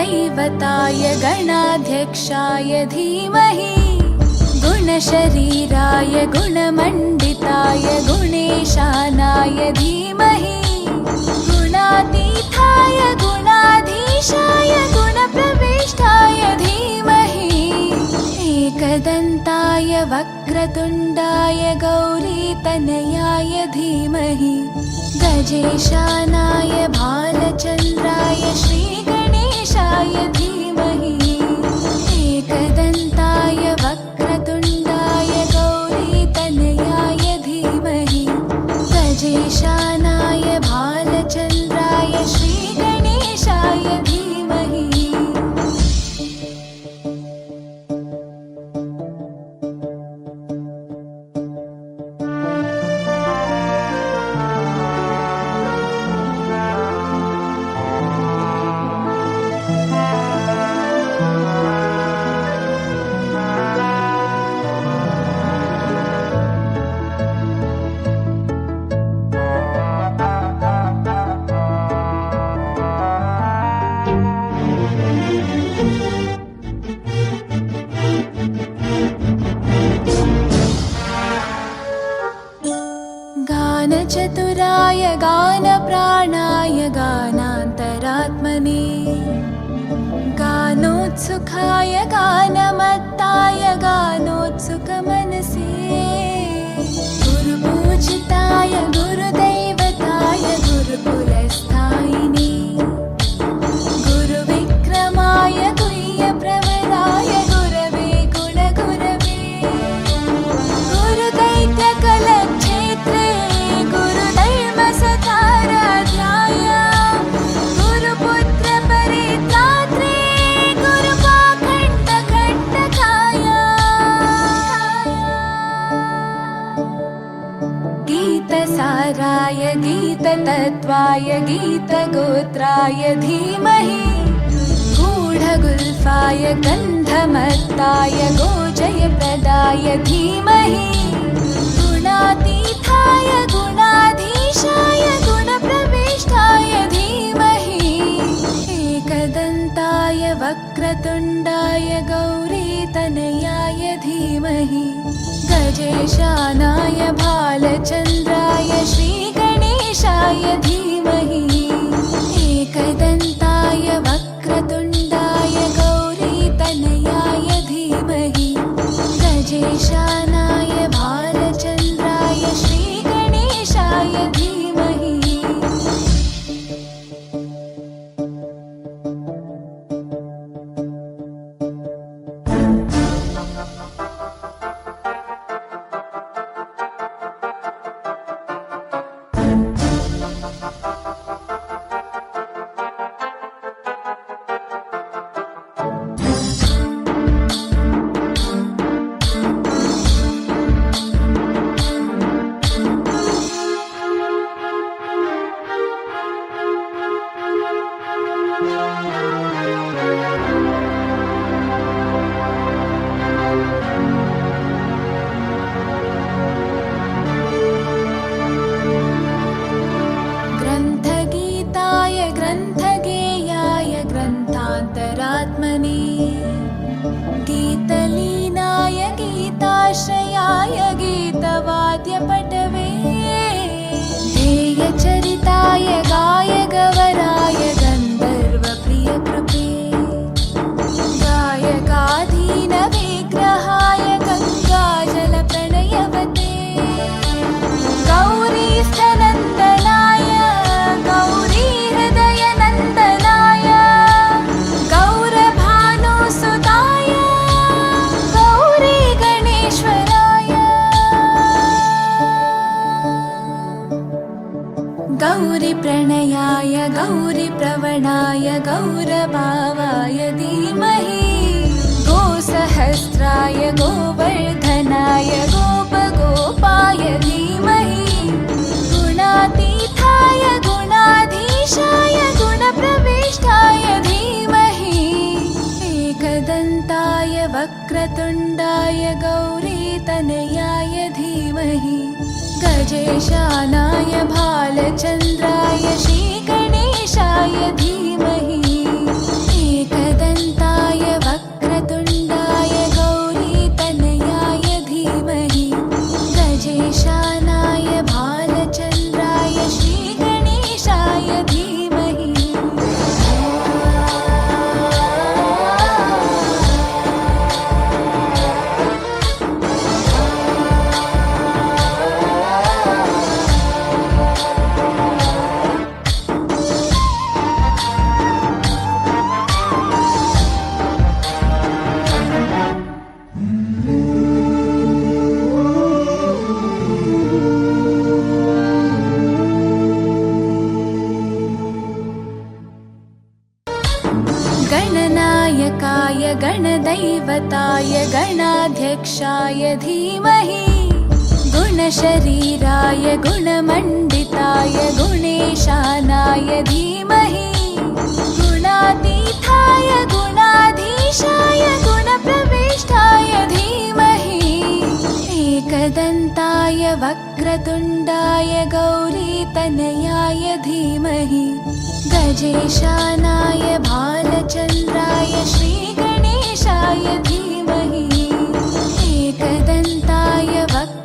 गुरुदैवताय गणाध्यक्षाय धीमहि गुणशरीराय गुणमण्डिताय गुणेशानाय धीमहि गुणातीताय गुणाधीशाय गुणप्रविष्टाय धीमहि एकदन्ताय वक्रतुण्डाय गौरीतनयाय धीमहि गजेशानाय भालचन्द्राय श्रीगणेशाय धीमहि एकदन्ताय वक्रतुण्डाय गौरीतनयाय धीमहि गजेशानाय भालचन्द्राय श्रीगणेशाय धीमहि। गानचतुराय गानप्राणाय गानान्तरात्मने गानोत्सुकाय गानमत्ताय गानोत्सुकमनसे गुरुपूजिताय गुरुदैवताय गुरुकुलस्थायिने गुरुविक्रमाय गुह्यप्रवराय गुरवे गुणगुरवे गुरुदैत्यकलक्षेत्रे गुरुधर्मसताराध्याय गुरुपुत्रपरित्रात्रे गुरुपाखण्डखण्डकाय गीतसाराय गीततत्त्वाय गीतगोत्राय धीमहि गूढगुल्फाय गन्धमत्ताय गोजयप्रदाय धीमहि गुणातीताय गुणाधीशाय गुणप्रविष्टाय धीमहि एकदन्ताय वक्रतुण्डाय गौरीतनयाय धीमहि गजेशानाय भालचन्द्राय श्रीगणेशाय धीमहि एकदन्ताय वक्रतुण्डाय गौरीतनयाय धीमहि गजेशानाय भालचन्द्राय श्रीगणेशाय धीमहि। ग्रन्थगीताय ग्रन्थगेयाय ग्रन्थान्तरात्मने गीतलीनाय गीताश्रयाय गीतवाद्यपटवे ध्येयचरिताय गायगवराय गन्धर्वप्रियकृपे गायकाधीनविग्रहाय गङ्गाजलप्रणयवते गौरीस्तनन्दनाय गौरीहृदयनन्दनाय गौरभानुसुताय गौरीगणेश्वराय गौरीप्रणयाय गौरीप्रवणाय गौरभावाय धीमहि गोसहस्राय गोवर्धनाय गोपगोपाय धीमहि गुणातीताय गुणाधीशाय गुणप्रविष्टाय धीमहि एकदन्ताय वक्रतुण्डाय गौरीतनयाय धीमहि गजेशानाय भालचन्द्राय श्रीगणेशाय धीमहि वक्रतुण्डाय गणाध्यक्षाय धीमहि गुणशरीराय गुणमण्डिताय गुणेशानाय धीमहि गुणातीताय गुणाधीशाय गुणप्रविष्टाय धीमहि एकदन्ताय वक्रतुण्डाय गौरीतनयाय धीमहि गजेशानाय भालचन्द्राय श्रीगणेशाय धीमहि एकदन्ताय वक्रतुण्डाय